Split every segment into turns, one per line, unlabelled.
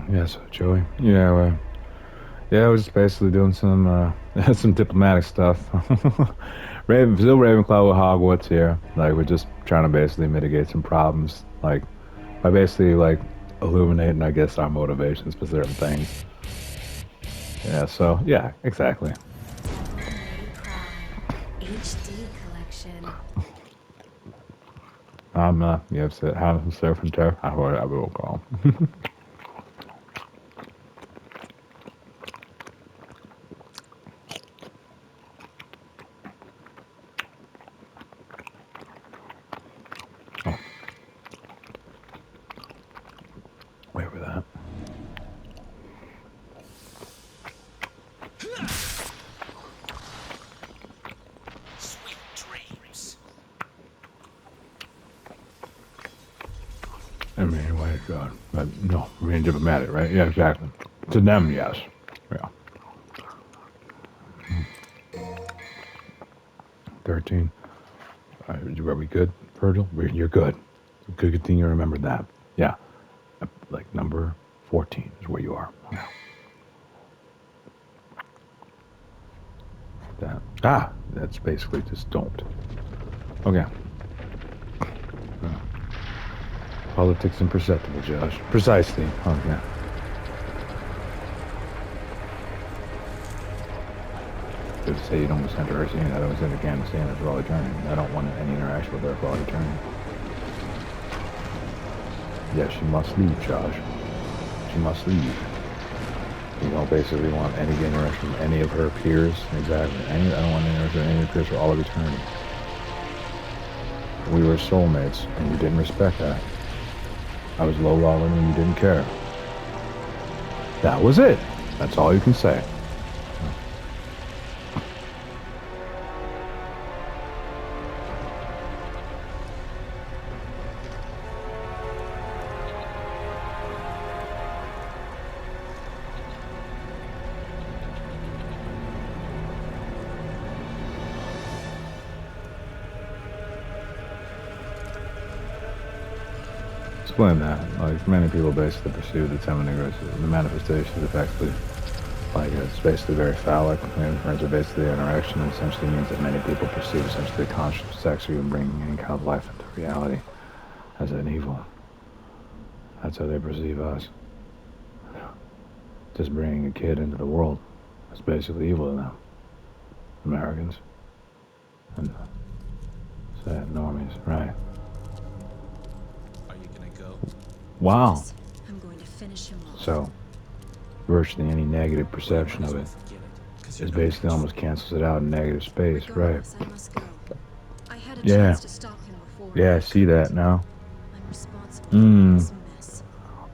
Yeah, so Joey. Yeah, I was just basically doing some some diplomatic stuff. Still Ravenclaw with Hogwarts here. Like we're just trying to basically mitigate some problems. Like by basically like illuminating, I guess, our motivations for certain things. Yeah, so yeah, exactly.
Deathly Pride HD collection.
You have said how surfing turf. I will call. Oh, wait for that.
Sweet dreams.
I mean, wait, God, but no, being diplomatic, right? Yeah, exactly. To them, yes. Yeah. 13. Are we good, Virgil? You're good. Good thing you remembered that. Yeah. Like number 14 is where you are. Yeah. That. That's basically just don't. Okay. Politics imperceptible, Josh. Precisely. Oh, yeah. Good to say you don't send her seeing that I was in Afghanistan as well returning. I don't want any interaction with her while returning. Yes, she must leave, Josh. She must leave. You don't basically want any interaction from any of her peers. Exactly. I don't want any interaction with any of her peers for all of eternity. We were soulmates, and you didn't respect that. I was low lowballing when you didn't care. That was it. That's all you can say. Explain that. Like many people basically pursue the Temenigros, the manifestation is effectively like it's basically very phallic in terms of basically the interaction. It essentially means that many people perceive essentially the conscious sex or even bringing any kind of life into reality as an evil. That's how they perceive us. Just bringing a kid into the world is basically evil to them. Americans and sad normies, right?
Are you gonna go?
Wow.
Yes, I'm going to finish him off.
So virtually any negative perception
Might as
of
well
it
forget it. Cause you're
is
gonna
basically
control
almost cancels it out in negative space, right?
Regardless, I must go. I had a
Yeah.
chance to stop him before.
Yeah, I
I
see
couldn't.
that now.
I'm responsible for all
Hmm.
this mess.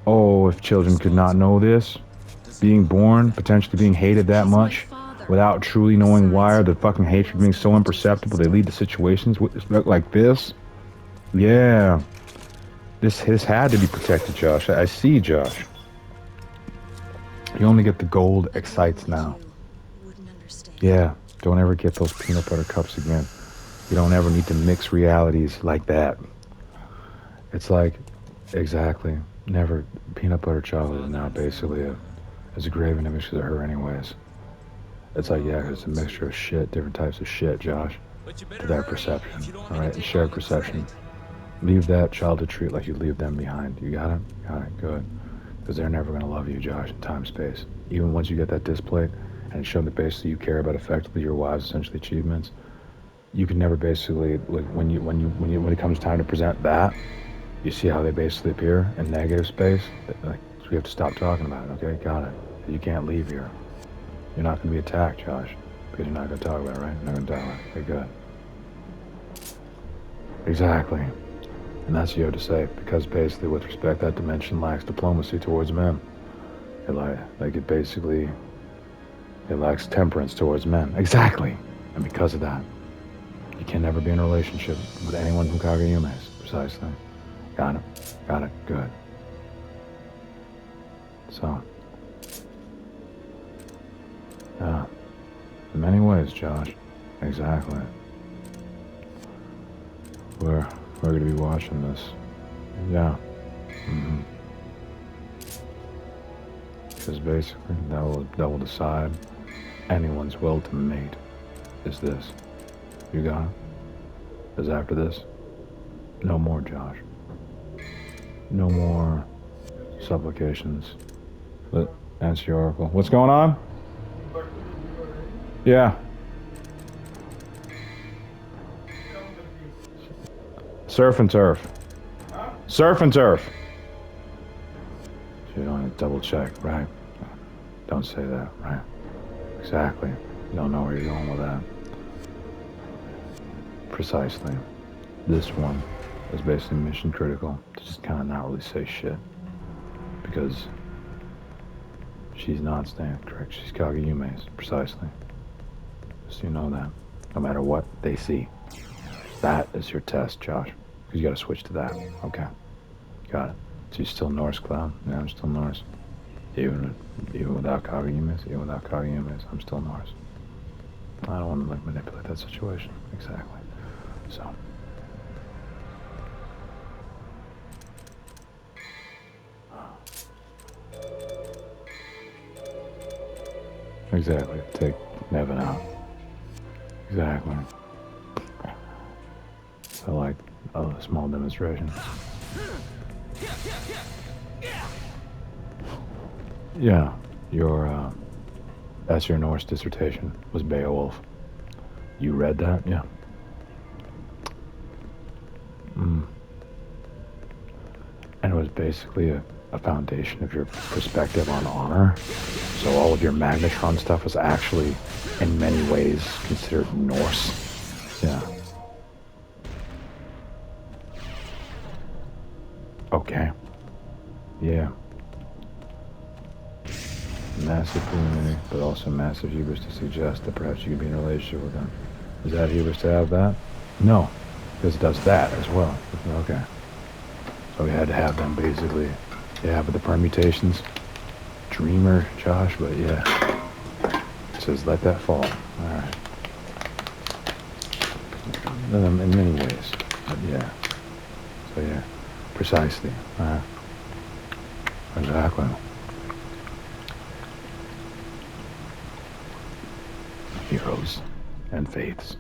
Oh, if children could not know this,
Does
being
anyone know
born,
that
potentially being hated that
He's my
much,
father.
without truly knowing why, or
Besides,
the fucking
who
hatred
else
being
can
so
I do for
imperceptible,
this
they lead to
daughter?
situations like this. Yeah, this had to be protected, Josh. I see, Josh. You only get the gold
A girl
excites
like
now.
you wouldn't understand.
Yeah, don't ever get those peanut butter cups again. You don't ever need to mix realities like that. It's like, exactly, never. Peanut butter chocolate is
father
now
and family
basically
are?
as a graven image of her, anyways. It's
We'll
like,
all
yeah,
go
it's a
soon.
mixture of shit, different types of shit, Josh.
But you
To
better
that
hurry if
perception,
you don't want
all
me to
right, and
take all
shared
the
perception.
credit.
Leave that childhood treat like you leave them behind. You got it? Got it, good. Because they're never gonna love you, Josh, in time space. Even once you get that display and show that basically you care about effectively your wives' essentially achievements, you can never basically like when it comes time to present that, you see how they basically appear in negative space. Like so we have to stop talking about it. Okay, got it. You can't leave here. You're not gonna be attacked, Josh, because you're not gonna talk about it, right? You're not gonna talk about it. Okay, good. Exactly. And that's what you have to say, because basically, with respect, that dimension lacks diplomacy towards men. Like it basically, it lacks temperance towards men. Exactly. And because of that, you can never be in a relationship with anyone from Kageyumes. Precisely. Got it. Got it. Good. So, yeah. In many ways, Josh. Exactly. We're, we're going to be watching this. Yeah. Hmm. Because basically, that will decide anyone's will to mate. Is this. You got it? Because after this, no more, Josh. No more supplications. But answer your oracle. What's going on? Yeah. Surf and turf. Surf and turf. So you don't have to double check, right? Don't say that, right? Exactly. You don't know where you're going with that. Precisely. This one is basically mission critical to just kind of not really say shit. Because she's not staying correct. She's Kageyume's, precisely. Just so you know that. No matter what they see. That is your test, Josh. Because you gotta switch to that. Okay. Got it. So you're still Norse, Cloud? Yeah, I'm still Norse. Even without Kageyume's, I'm still Norse. I don't want to like manipulate that situation. Exactly. So. Exactly. Take Nevin out. Exactly. So like a small demonstration. Yeah, that's your Norse dissertation, was Beowulf. You read that? Yeah. And it was basically a foundation of your perspective on honor. So all of your Magnetron stuff was actually, in many ways, considered Norse. Yeah. Okay. Yeah. Massive community, but also massive hubris to suggest that perhaps you could be in a relationship with them. Is that hubris to have that? No, because it does that as well. Okay. So we had to have them basically, yeah, but the permutations, dreamer, Josh, but yeah. It says let that fall. Alright. In many ways, but yeah. So yeah, precisely. Exactly. Heroes and faiths.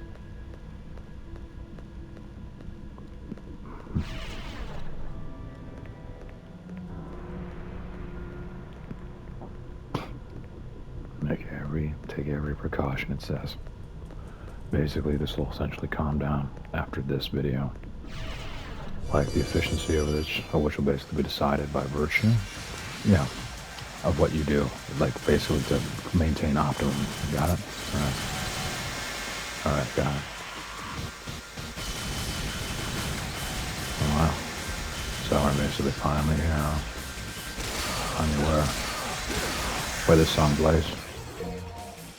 Take every precaution, it says. Basically, this will essentially calm down after this video. Like the efficiency of which will basically be decided by virtue, yeah, of what you do. Like basically to maintain optimum. You got it? Alright. Alright, got it. Oh, wow. So we're basically finally, finally where this song plays.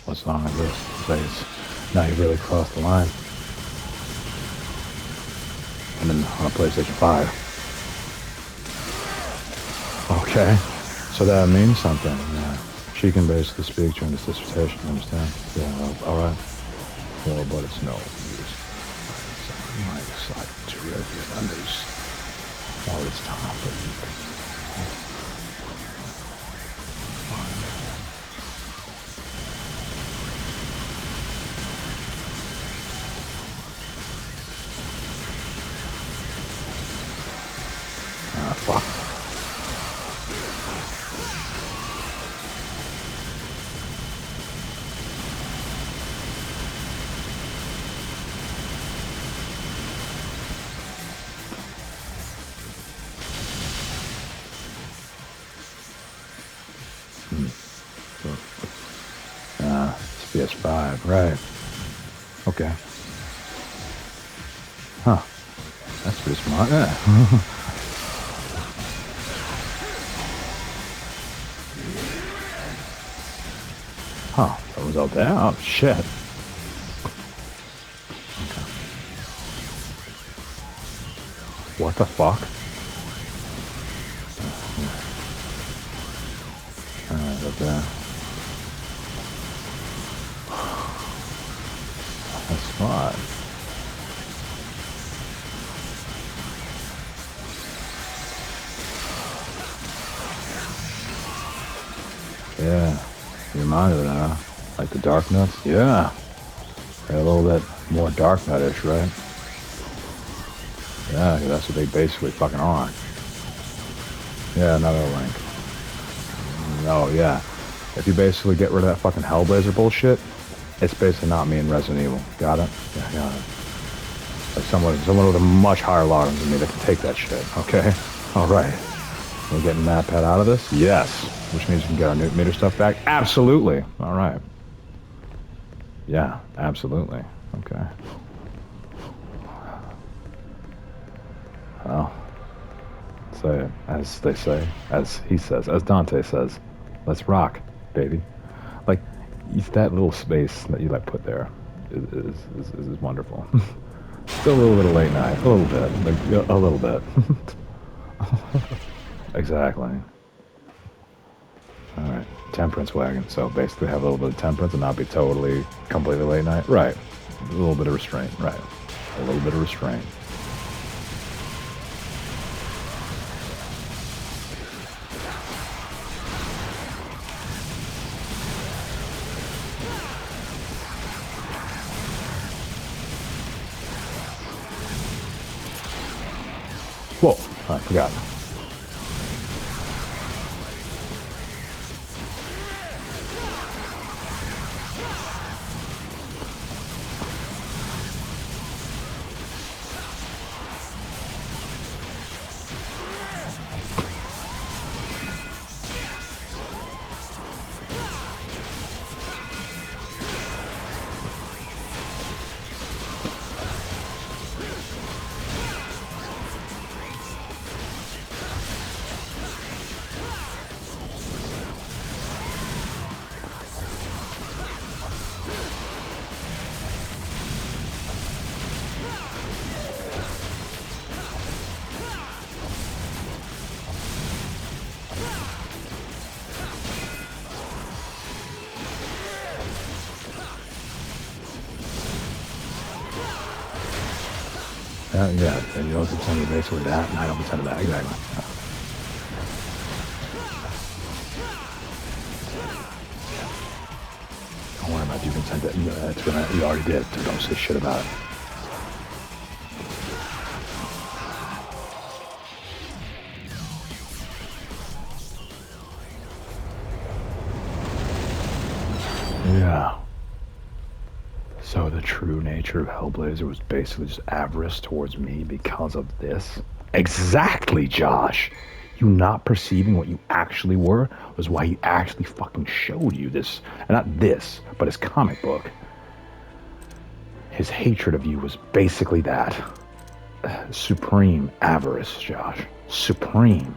What song is this? Plays. Now you've really crossed the line. And then on a PlayStation 5. Okay. So that means something. Yeah. She can basically speak during this dissertation, you understand? Yeah, alright. Well, but it's no use. My side to realize all this time, but fuck. It's PS5, right. Okay. Huh. That's pretty smart, yeah. Huh, that was out there? Oh, shit. Okay. What the fuck? Alright, up there. That's smart. Yeah. You reminded it, huh? Like the Dark Nuts? Yeah. They're a little bit more Dark Nut-ish, right? Yeah, that's what they basically fucking are. Yeah, another link. Oh, yeah. If you basically get rid of that fucking Hellblazer bullshit, it's basically not me in Resident Evil. Got it? Yeah, got it. Like someone with a much higher login than me that can take that shit, okay? Alright. We're getting Mad Pet out of this? Yes. Which means we can get our new meter stuff back? Absolutely. Alright. Yeah, absolutely. Okay. Well, say it. As they say, as he says, as Dante says, let's rock, baby. Like, that little space that you like put there is wonderful. Still a little bit of late night, a little bit, like a little bit. Exactly. All right, temperance wagon. So basically, have a little bit of temperance and not be totally, completely late night. Right. A little bit of restraint. Right. A little bit of restraint. Whoa, I forgot. Yeah, and you don't contend to basically that, and I don't contend to that, exactly. Don't worry about you contend to, it's gonna, you already did, so don't say shit about it. Yeah. So the true nature of Hellblazer was basically just avarice towards me because of this? Exactly, Josh! You not perceiving what you actually were was why he actually fucking showed you this. And not this, but his comic book. His hatred of you was basically that. Supreme avarice, Josh. Supreme.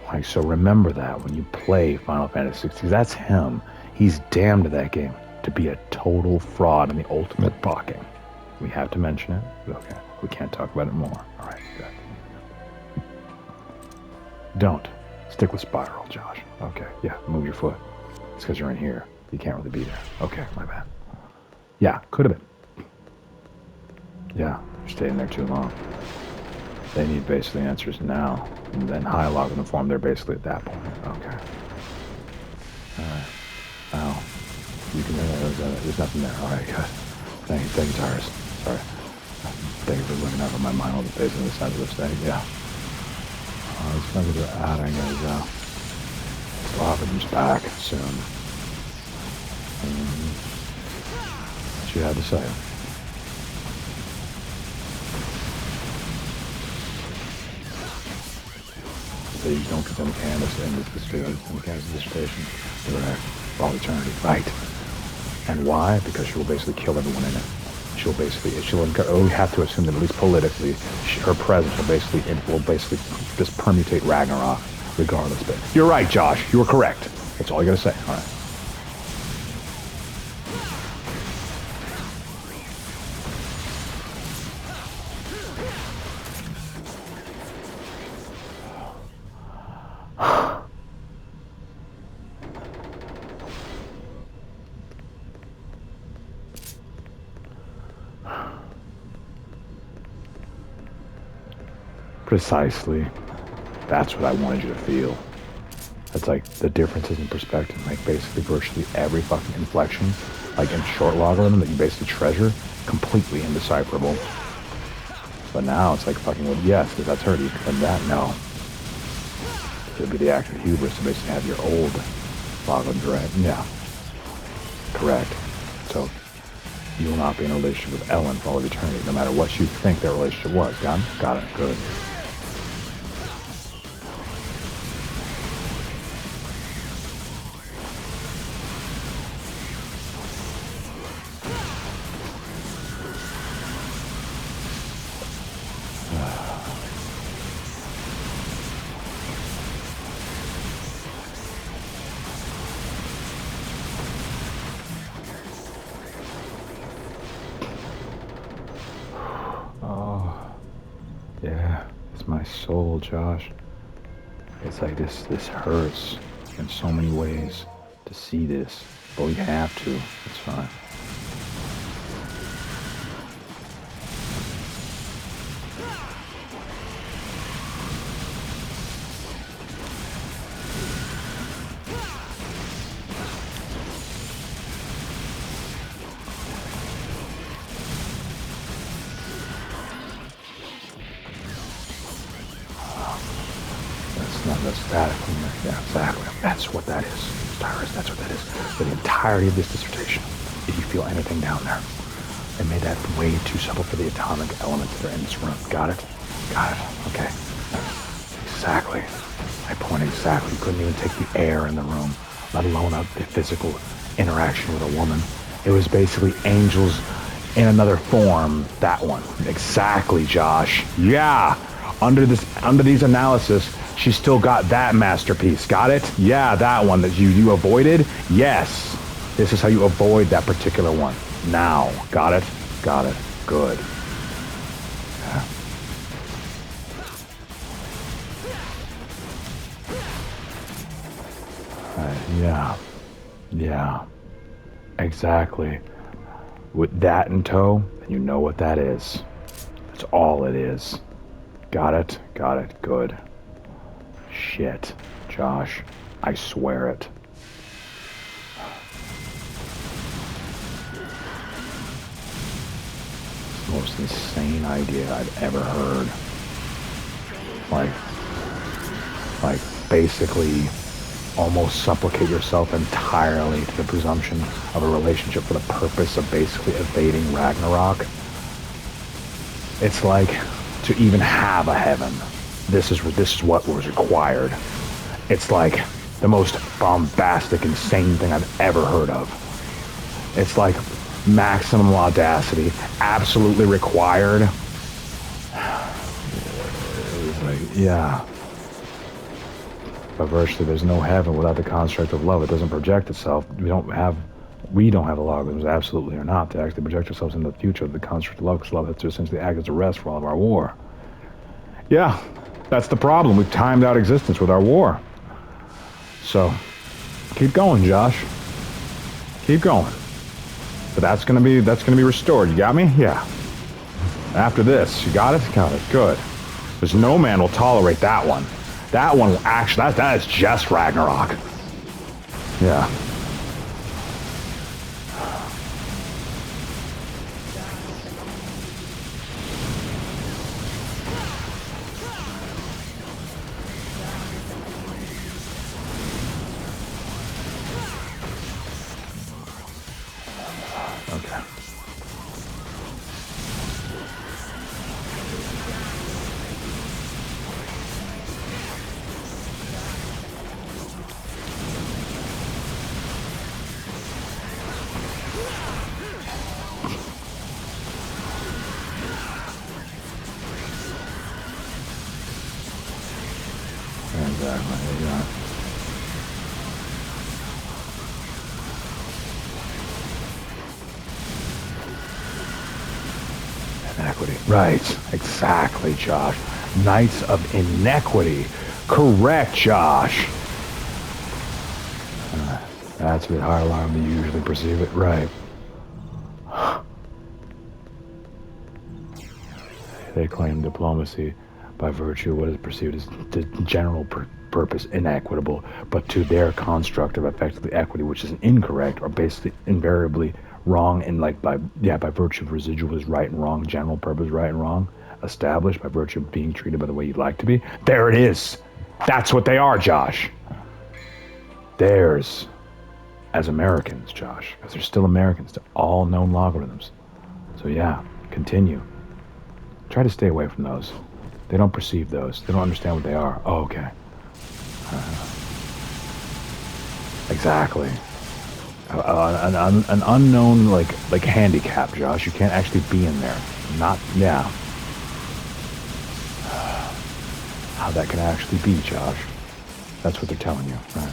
Like, so remember that when you play Final Fantasy XVI. That's him. He's damned to that game to be a total fraud and the ultimate bucking. We have to mention it? Okay. We can't talk about it more. Alright, good. Don't. Stick with Spiral, Josh. Okay, yeah, move your foot. It's because you're in here. You can't really be there. Okay, my bad. Yeah, could have been. Yeah, you're staying there too long. They need basically answers now. And then high log in the form, they're basically at that point. Okay. Alright. Ow. You can, there's nothing there. Alright, good. Thank you, Tyrus. Sorry. Thank you for looking out for my mind on the face of the side of this thing. Yeah. These fuckers are out, I guess. Robin's back soon. What you had to say? Please don't contend Candace in Candace's dissertation. Correct. For all eternity. Right. And why? Because she will basically kill everyone in it. She'll we have to assume that at least politically, her presence will basically just permutate Ragnarok, regardless. But you're right, Josh. You were correct. That's all you gotta say. All right. Precisely. That's what I wanted you to feel. It's like the differences in perspective make basically virtually every fucking inflection, like in short logarithm that you basically treasure, completely indecipherable. But now it's like fucking with yes, because that's hurt you, and that no. It would be the act of hubris to basically have your old logarithm right. Yeah. Correct. So you will not be in a relationship with Ellen for all of eternity, no matter what you think their relationship was. Got it? Got it. Good. Yeah, it's my soul, Josh. It's like this hurts in so many ways to see this, but we have to. It's fine. That's that. Yeah, exactly. That's what that is. Tyrus, that's what that is. For the entirety of this dissertation, if you feel anything down there, I made that way too subtle for the atomic elements that are in this room. Got it? Got it. Okay. Exactly. I point exactly. You couldn't even take the air in the room, let alone the physical interaction with a woman. It was basically angels in another form. That one. Exactly, Josh. Yeah. Under these analysis, she still got that masterpiece. Got it? Yeah, that one that you avoided. Yes. This is how you avoid that particular one. Now. Got it? Got it. Good. Yeah. Yeah. Yeah. Exactly. With that in tow, you know what that is. That's all it is. Got it? Got it. Good. Shit. Josh. I swear it. It's the most insane idea I've ever heard. Like basically almost supplicate yourself entirely to the presumption of a relationship for the purpose of basically evading Ragnarok. It's like to even have a heaven. This is what was required. It's like the most bombastic, insane thing I've ever heard of. It's like maximum audacity, absolutely required. It's like, yeah. But virtually, there's no heaven without the construct of love. It doesn't project itself. We don't have the logarithms, absolutely or not, to actually project ourselves into the future of the construct of love, because love has to essentially act as a rest for all of our war. Yeah, that's the problem. We've timed out existence with our war. So, keep going, Josh. Keep going. But that's gonna be restored. You got me? Yeah. After this, you got it? Got it. Good. Because no man will tolerate that one. That one will actually, that is just Ragnarok. Yeah. Okay. Exactly. Yeah. Inequity. Right. Exactly, Josh. Knights of Inequity. Correct, Josh. That's a bit higher alarm than you usually perceive it. Right. They claim diplomacy by virtue of what is perceived as the general purpose inequitable, but to their construct of effectively equity, which is incorrect or basically invariably wrong, and like by virtue of residual is right and wrong, general purpose right and wrong, established by virtue of being treated by the way you'd like to be. There it is. That's what they are, Josh. Theirs, as Americans, Josh, because they're still Americans to all known logarithms. So yeah, continue. Try to stay away from those. They don't perceive those. They don't understand what they are. Oh, okay. Exactly. An unknown like handicap, Josh. You can't actually be in there. Not yeah. How that can actually be, Josh. That's what they're telling you, right?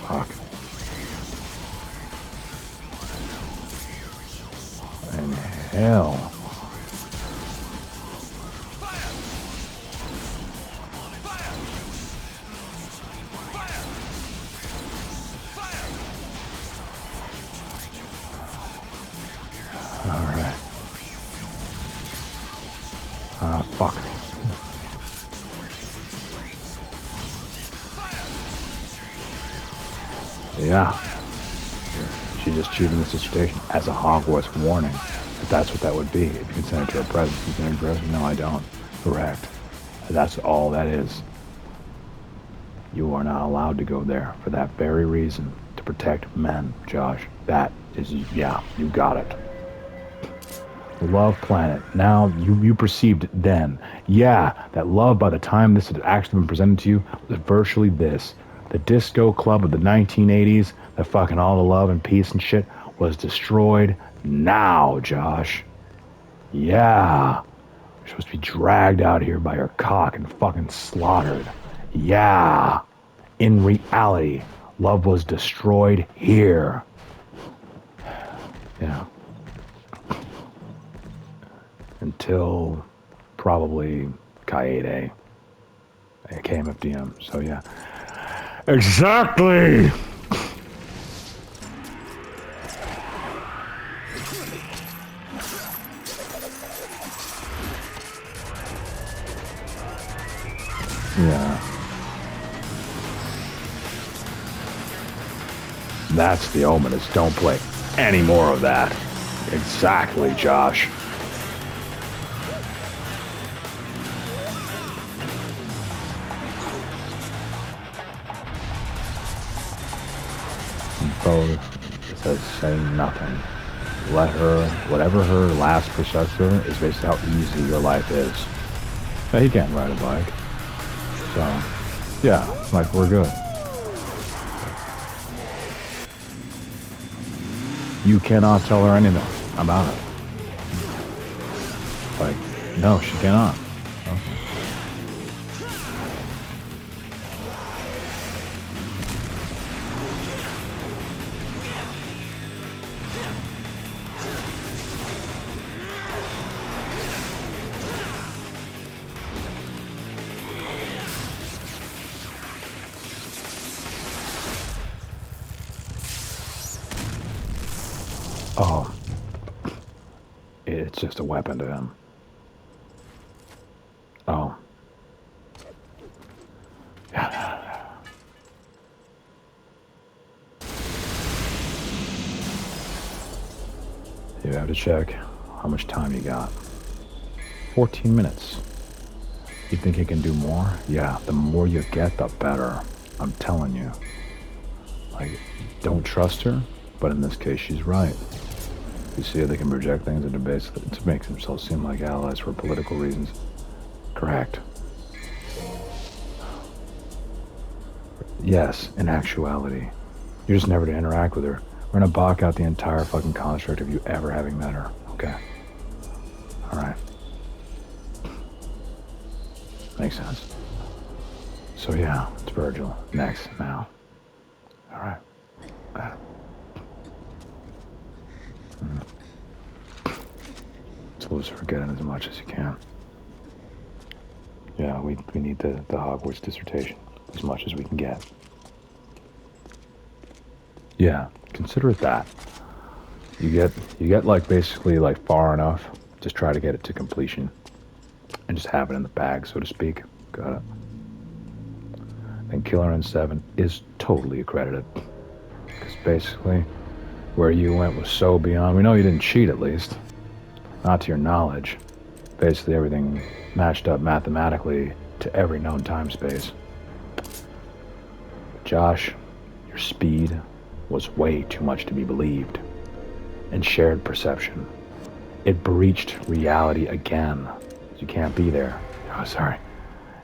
Fuck. And hell. Alright. Fuck. Yeah. She's just choosing this dissertation as a Hogwarts warning. But that's what that would be. If you can send it to her present. You send it to her present? No, I don't. Correct. That's all that is. You are not allowed to go there for that very reason. To protect men, Josh. That is, yeah, you got it. Love planet. Now, you perceived then. Yeah, that love by the time this had actually been presented to you was virtually this. The disco club of the 1980s, that fucking all the love and peace and shit was destroyed now, Josh. Yeah. You're supposed to be dragged out here by your cock and fucking slaughtered. Yeah. In reality, love was destroyed here. Yeah. Until probably Kaede, KMFDM. So yeah. Exactly! Yeah. That's the ominous. Don't play any more of that. Exactly, Josh. It says say nothing. Let her, whatever her last perception is, basically how easy your life is. Now, he can't ride a bike. So, yeah, like we're good. You cannot tell her anything about it. Like, no, she cannot. Okay. Oh, it's just a weapon to him. Oh. You have to check how much time you got. 14 minutes. You think you can do more? Yeah, the more you get, the better. I'm telling you. Like, don't trust her, but in this case, she's right. You see how they can project things into basically to make themselves seem like allies for political reasons. Correct. Yes, in actuality. You're just never to interact with her. We're gonna block out the entire fucking construct of you ever having met her. Okay. Alright. Makes sense. So yeah, it's Virgil. Next, now. Alright. It's Lucifer, get in as much as you can. Yeah, we need the Hogwarts dissertation as much as we can get. Yeah, consider it that. You get like basically like far enough. Just try to get it to completion. And just have it in the bag, so to speak. Got it. And Killer N7 is totally accredited. Because basically, where you went was so beyond. We know you didn't cheat, at least. Not to your knowledge. Basically, everything matched up mathematically to every known time space. But Josh, your speed was way too much to be believed. And shared perception. It breached reality again. You can't be there. Oh, sorry.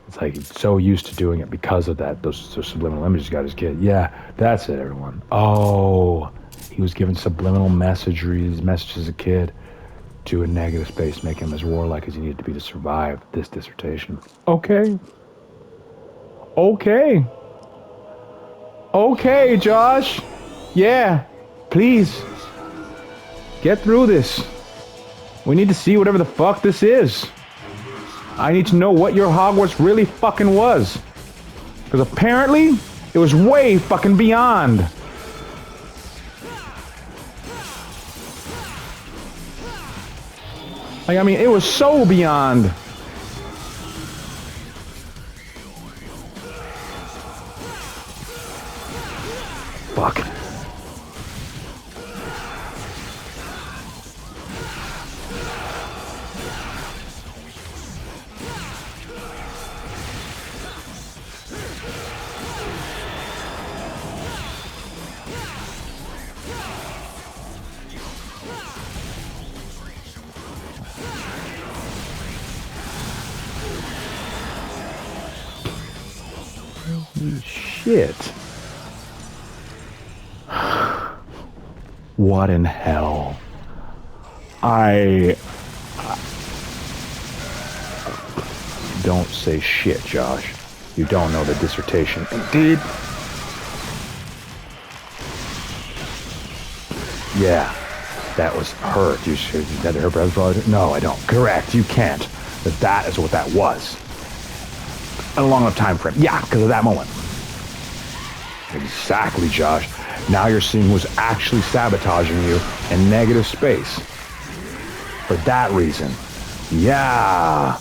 It's like he's so used to doing it because of that. Those subliminal images got his kid. Yeah, that's it, everyone. Oh, he was given subliminal messages as a kid to a negative space, make him as warlike as he needed to be to survive this dissertation. Okay. Okay. Okay, Josh. Yeah, please. Get through this. We need to see whatever the fuck this is. I need to know what your Hogwarts really fucking was. Because apparently, it was way fucking beyond. Like, I mean, it was so beyond. Fuck. Shit. What in hell? Don't say shit, Josh. You don't know the dissertation. Indeed. Yeah, that was her. You sure that her brother's brother? No, I don't. Correct. You can't. But that is what that was. A long enough time frame. Yeah, because of that moment. Exactly, Josh. Now you're seeing who's actually sabotaging you in negative space. For that reason. Yeah.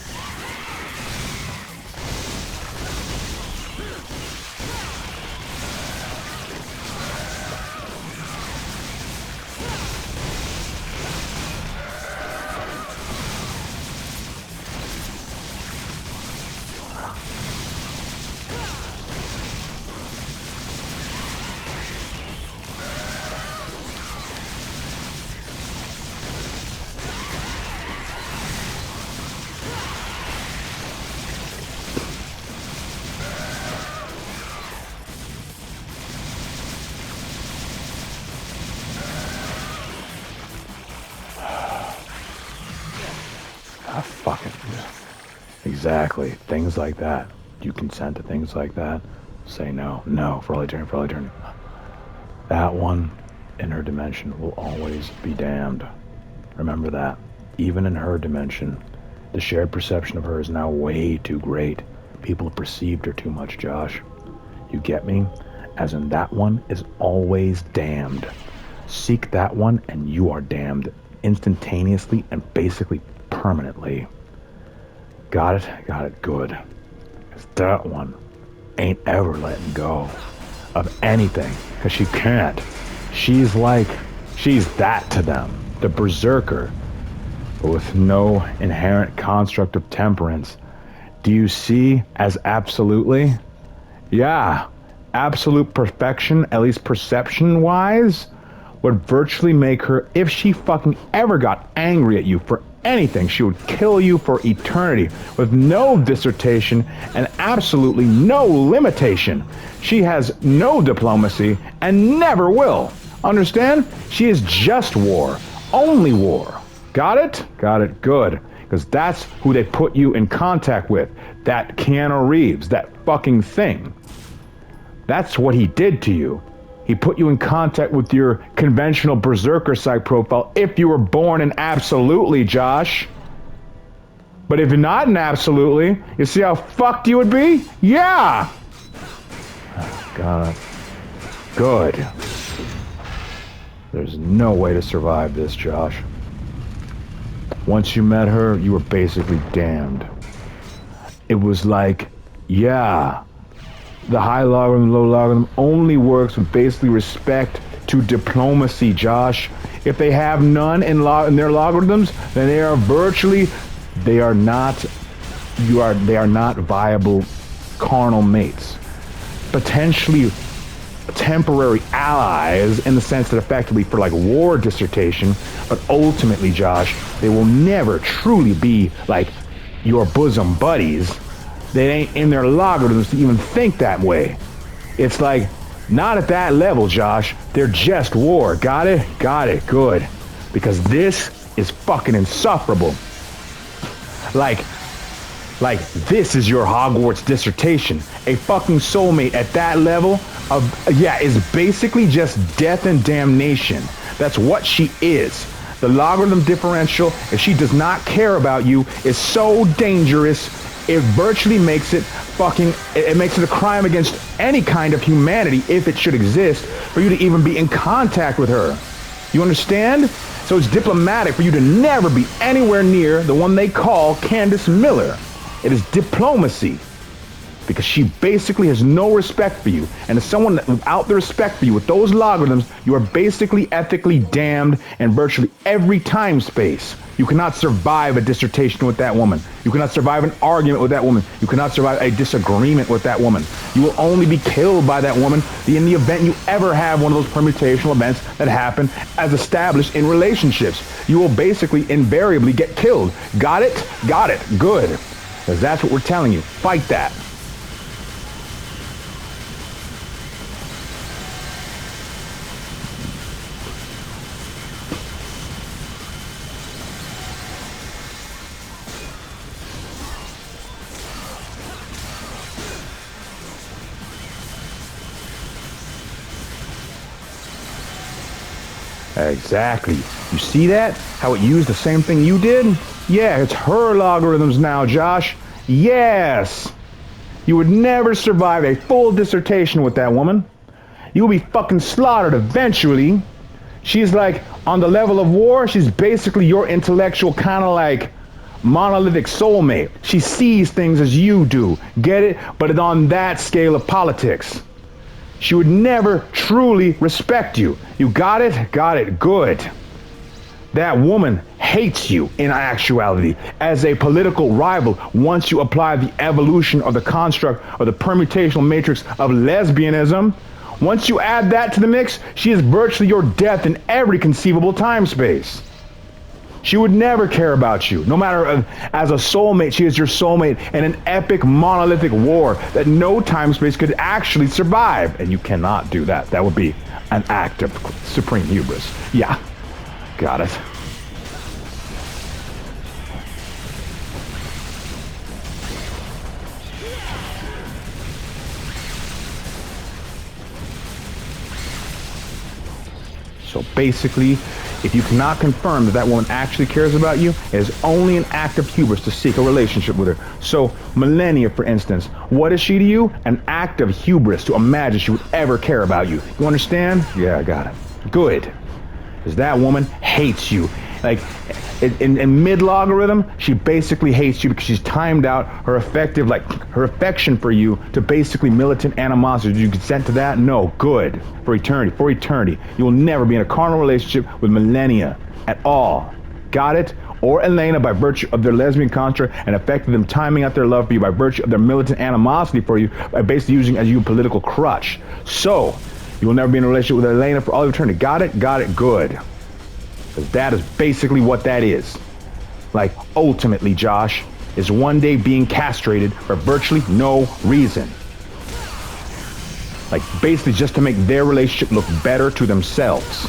Fucking exactly. Things like that. You consent to things like that. Say no. No. For all eternity. For all eternity. That one in her dimension will always be damned. Remember that. Even in her dimension, the shared perception of her is now way too great. People have perceived her too much, Josh. You get me? As in, that one is always damned. Seek that one and you are damned instantaneously and basically permanently. Got it? Got it. Good. Because that one ain't ever letting go of anything. Because she can't. She's that to them. The berserker. But with no inherent construct of temperance. Do you see as absolutely? Yeah. Absolute perfection, at least perception-wise, would virtually make her, if she fucking ever got angry at you for anything, she would kill you for eternity with no dissertation and absolutely no limitation. She has no diplomacy and never will. Understand? She is just war. Only war. Got it? Got it. Good. Because that's who they put you in contact with. That Keanu Reeves. That fucking thing. That's what he did to you. He put you in contact with your conventional berserker psych profile if you were born in absolutely, Josh. But if you're not in absolutely, you see how fucked you would be? Yeah! Oh, God. Good. There's no way to survive this, Josh. Once you met her, you were basically damned. It was like, yeah, the high logarithm, low logarithm only works with basically respect to diplomacy, Josh. If they have none in their logarithms, then they are virtually, they are not viable carnal mates. Potentially temporary allies in the sense that effectively for like war dissertation, but ultimately, Josh, they will never truly be like your bosom buddies. They ain't in their logarithms to even think that way. It's like, not at that level, Josh. They're just war. Got it? Got it. Good. Because this is fucking insufferable. Like this is your Hogwarts dissertation. A fucking soulmate at that level of, yeah, is basically just death and damnation. That's what she is. The logarithm differential, if she does not care about you, is so dangerous, it virtually makes it it makes it a crime against any kind of humanity, if it should exist, for you to even be in contact with her. You understand? So it's diplomatic for you to never be anywhere near the one they call Candace Miller. It is diplomacy. Because she basically has no respect for you. And as someone that, without the respect for you, with those logarithms, you are basically ethically damned in virtually every time space. You cannot survive a dissertation with that woman. You cannot survive an argument with that woman. You cannot survive a disagreement with that woman. You will only be killed by that woman in the event you ever have one of those permutational events that happen as established in relationships. You will basically invariably get killed. Got it? Got it. Good. Because that's what we're telling you. Fight that. Exactly. You see that? How it used the same thing you did? Yeah, it's her logarithms now, Josh. Yes! You would never survive a full dissertation with that woman. You'll be fucking slaughtered eventually. She's like, on the level of war, she's basically your intellectual kind of like monolithic soulmate. She sees things as you do. Get it? But it's on that scale of politics. She would never truly respect you. You got it? Got it. Good. That woman hates you in actuality as a political rival once you apply the evolution or the construct or the permutational matrix of lesbianism. Once you add that to the mix, she is virtually your death in every conceivable time space. She would never care about you. No matter as a soulmate, she is your soulmate in an epic monolithic war that no time space could actually survive. And you cannot do that. That would be an act of supreme hubris. Yeah, got it. So basically, if you cannot confirm that that woman actually cares about you, it is only an act of hubris to seek a relationship with her. So, Millennia, for instance, what is she to you? An act of hubris to imagine she would ever care about you. You understand? Yeah, I got it. Good. Because that woman hates you. Like, in mid-logarithm, she basically hates you because she's timed out her her affection for you to basically militant animosity. Did you consent to that? No. Good. For eternity. For eternity. You will never be in a carnal relationship with Millennia at all. Got it? Or Elena by virtue of their lesbian construct and effectively them timing out their love for you by virtue of their militant animosity for you by basically using as you a political crutch. So, you will never be in a relationship with Elena for all of eternity. Got it? Got it. Good. Because that is basically what that is. Like, ultimately, Josh, is one day being castrated for virtually no reason. Like, basically just to make their relationship look better to themselves.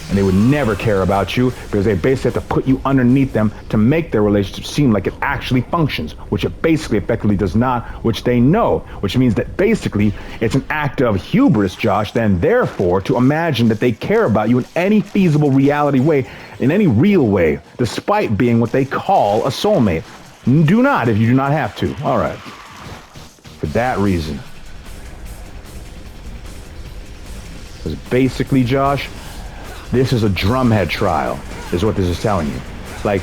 And they would never care about you because they basically have to put you underneath them to make their relationship seem like it actually functions, which it basically effectively does not, which they know, which means that basically it's an act of hubris, Josh, then therefore to imagine that they care about you in any feasible reality way, in any real way, despite being what they call a soulmate. Do not if you do not have to. All right. For that reason. Because basically, Josh, This is a drumhead trial, is what this is telling you. Like,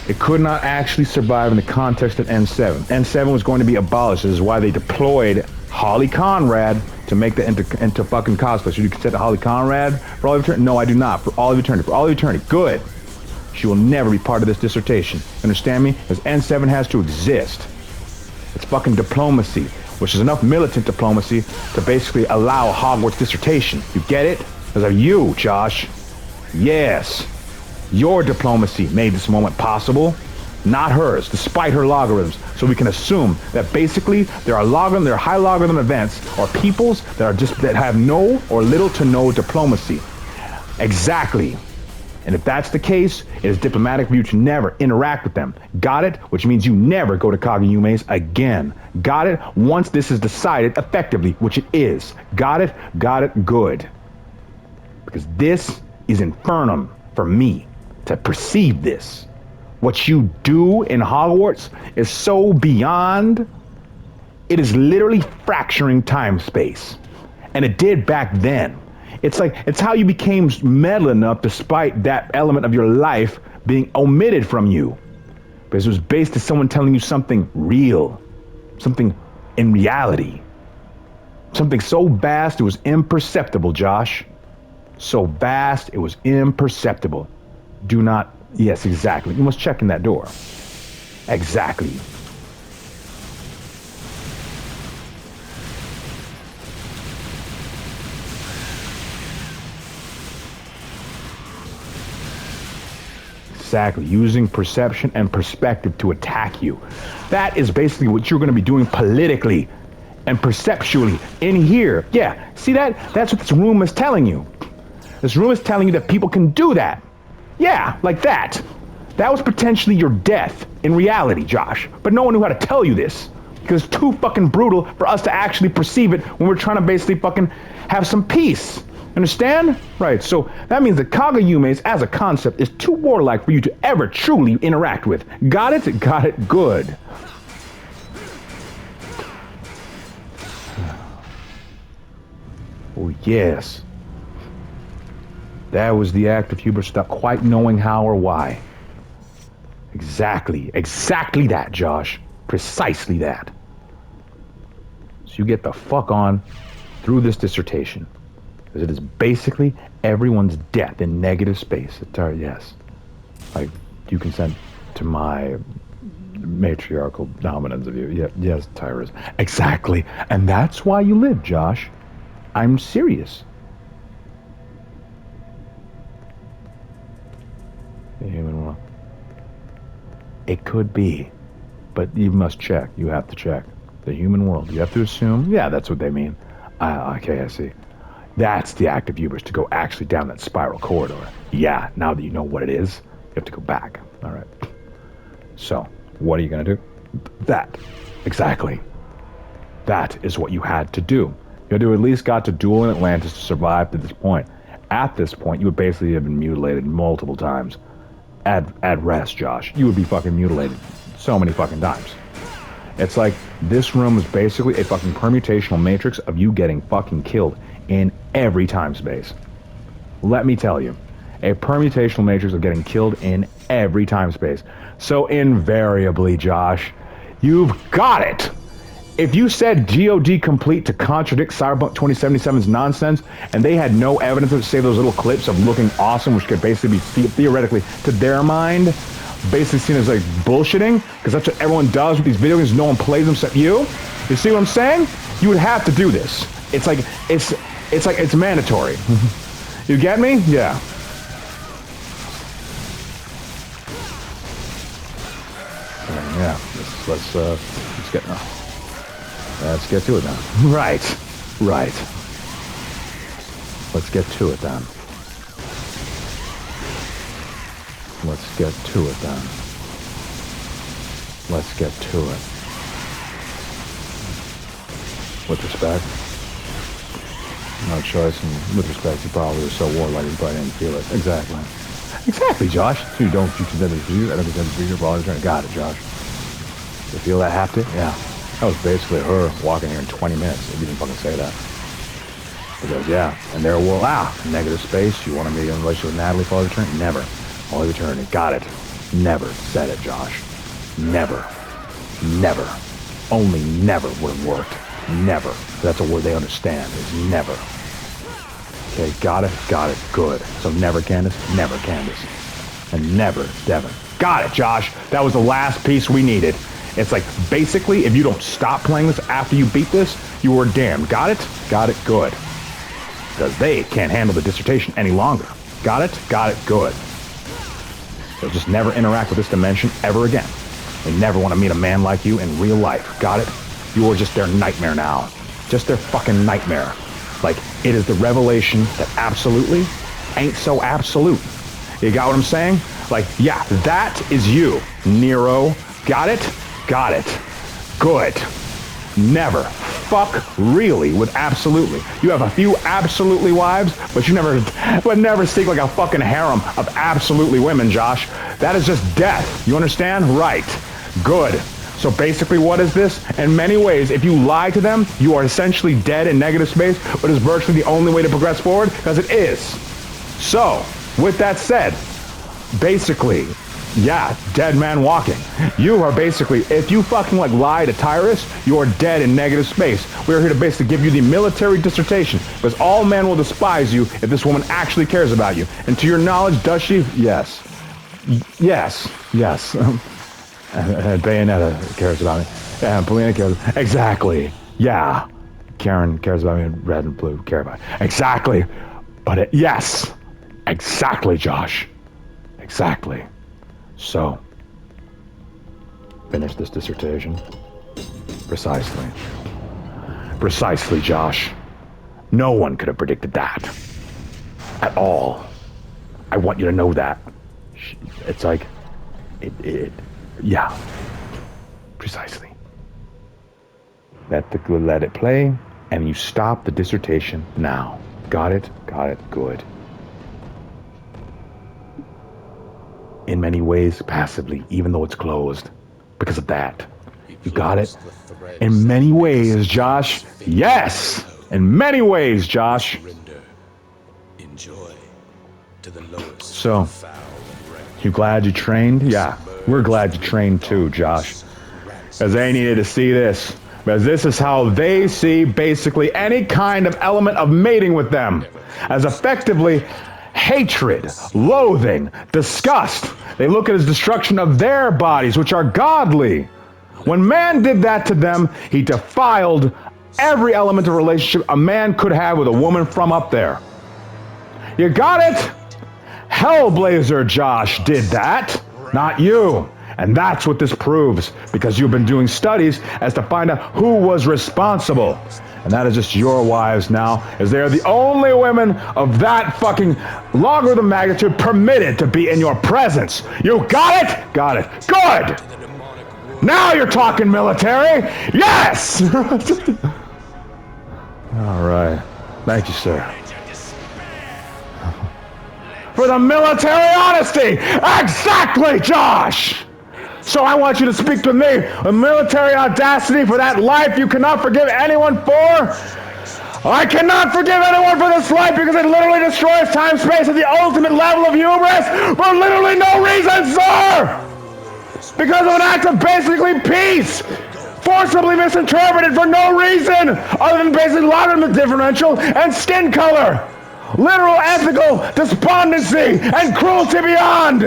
it could not actually survive in the context of N7. N7 was going to be abolished. This is why they deployed Holly Conrad to make the into fucking cosplay. So you consent to Holly Conrad for all of eternity? No, I do not. For all of eternity. For all of eternity. Good. She will never be part of this dissertation. Understand me? Because N7 has to exist. It's fucking diplomacy, which is enough militant diplomacy to basically allow a Hogwarts dissertation. You get it? Because of you, Josh. Yes. Your diplomacy made this moment possible, not hers, despite her logarithms. So we can assume that basically there are high logarithm events or peoples that have no or little to no diplomacy. Exactly. And if that's the case, it is diplomatic for you to never interact with them. Got it? Which means you never go to Kageyume's again. Got it? Once this is decided effectively, which it is. Got it? Got it? Good. Because this is infernum for me to perceive this. What you do in Hogwarts is so beyond. It is literally fracturing time-space. And it did back then. It's how you became metal enough despite that element of your life being omitted from you. Because it was based on someone telling you something real. Something in reality. Something so vast it was imperceptible, Josh. So vast it was imperceptible. Do not... Yes, exactly. You must check in that door. Exactly. Exactly. Using perception and perspective to attack you. That is basically what you're going to be doing politically and perceptually in here. Yeah. See that? That's what this room is telling you. This room is telling you that people can do that. Yeah, like that. That was potentially your death in reality, Josh. But no one knew how to tell you this. Because it's too fucking brutal for us to actually perceive it when we're trying to basically fucking have some peace. Understand? Right, so that means that Kageyume's as a concept is too warlike for you to ever truly interact with. Got it? Got it. Good. Oh, yes. That was the act of hubris without quite knowing how or why. Exactly. Exactly that, Josh. Precisely that. So you get the fuck on through this dissertation. Because it is basically everyone's death in negative space. Yes. Like, do you consent to my matriarchal dominance of you? Yeah, yes, Tyrus. Exactly. And that's why you live, Josh. I'm serious. The human world. It could be. But you must check. You have to check. The human world. You have to assume. Yeah, that's what they mean. Okay, I see. That's the act of hubris, to go actually down that spiral corridor. Yeah, now that you know what it is, you have to go back. All right. So, what are you going to do? That. Exactly. That is what you had to do. You had to at least got to duel in Atlantis to survive to this point. At this point, you would basically have been mutilated multiple times. At rest, Josh. You would be fucking mutilated so many fucking times. It's like this room is basically a fucking permutational matrix of you getting fucking killed in every time space. Let me tell you, a permutational matrix of getting killed in every time space. So invariably, Josh, you've got it. If you said GOD complete to contradict Cyberpunk 2077's nonsense, and they had no evidence to say those little clips of looking awesome, which could basically be theoretically, to their mind, basically seen as like bullshitting, because that's what everyone does with these video games. No one plays them except you. You see what I'm saying? You would have to do this. It's like it's mandatory. You get me? Yeah. Yeah. Let's get to it then. Right. Let's get to it then. Let's get to it. With respect. No choice, and with respect, you probably were so warlike you probably didn't feel it. Exactly, Josh. You consider it to you. I don't consider it to you. You're probably trying to got it, Josh. You feel that haptic? Yeah. That was basically her walking here in 20 minutes, if you didn't fucking say that. Because, yeah, and there will, negative space. You want to be in a relationship with Natalie for all eternity? Never. All eternity. Got it. Never said it, Josh. Never. Never. Only never would have worked. Never. That's a word they understand. Is never. Okay, got it? Got it. Good. So never Candace? Never Candace. And never Devin. Got it, Josh. That was the last piece we needed. It's like, basically, if you don't stop playing this after you beat this, you were damned. Got it? Got it. Good. Because they can't handle the dissertation any longer. Got it? Got it. Good. They'll just never interact with this dimension ever again. They never want to meet a man like you in real life. Got it? You are just their nightmare now. Just their fucking nightmare. Like, it is the revelation that absolutely ain't so absolute. You got what I'm saying? Like, yeah, that is you, Nero. Got it? Got it. Good. Never. Fuck really with absolutely. You have a few absolutely wives, but you never seek like a fucking harem of absolutely women, Josh. That is just death. You understand? Right. Good. So basically what is this? In many ways, if you lie to them, you are essentially dead in negative space, but it's virtually the only way to progress forward, because it is. So, with that said, basically, yeah, dead man walking. You are basically, if you fucking like lie to Tyrus, you are dead in negative space. We are here to basically give you the military dissertation, because all men will despise you if this woman actually cares about you. And to your knowledge, does she? Yes. Yes. Yes. Bayonetta cares about me. And Polina cares. Exactly. Yeah. Karen cares about me, and red and blue care about me. Exactly. But yes. Exactly, Josh. Exactly. So, finish this dissertation. Precisely. Precisely, Josh. No one could have predicted that. At all. I want you to know that. It's like, yeah. Precisely. Let it play, and you stop the dissertation now. Got it? Got it. Good. In many ways, passively, even though it's closed. Because of that. You got it? In many ways, Josh. Yes! In many ways, Josh. So, you glad you trained? Yeah, we're glad you trained too, Josh. Because they needed to see this. Because this is how they see basically any kind of element of mating with them. As effectively hatred, loathing, disgust. They look at as destruction of their bodies, which are godly. When man did that to them, he defiled every element of relationship a man could have with a woman from up there. You got it? Hellblazer Josh did that, not you. And that's what this proves, because you've been doing studies as to find out who was responsible. And that is just your wives now, as they are the only women of that fucking logarithm magnitude permitted to be in your presence. You got it? Got it. Good! Now you're talking military! Yes! All right. Thank you, sir. For the military honesty! Exactly, Josh! So I want you to speak to me. A military audacity for that life you cannot forgive anyone for? I cannot forgive anyone for this life because it literally destroys time-space at the ultimate level of hubris for literally no reason, sir! Because of an act of basically peace! Forcibly misinterpreted for no reason other than basically logarithm differential and skin color! Literal ethical despondency and cruelty beyond!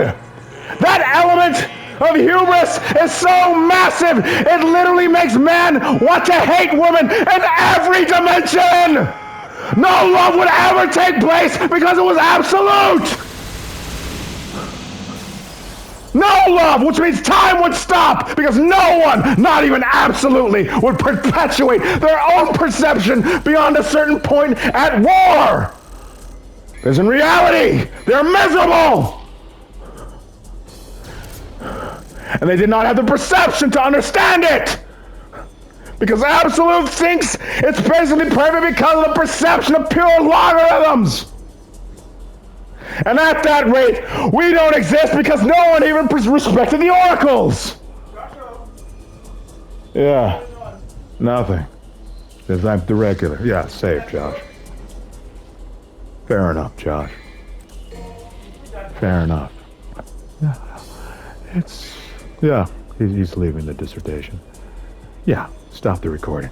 That element of hubris is so massive, it literally makes man want to hate women in every dimension! No love would ever take place because it was absolute! No love, which means time would stop because no one, not even absolutely, would perpetuate their own perception beyond a certain point at war! Because in reality, they're miserable! And they did not have the perception to understand it! Because absolute thinks it's basically perfect because of the perception of pure logarithms! And at that rate, we don't exist because no one even respected the oracles! Yeah, nothing. Because I'm the regular. Yeah, safe, Josh. Fair enough, Josh. Fair enough. Yeah. Yeah, he's leaving the dissertation. Yeah, stop the recording.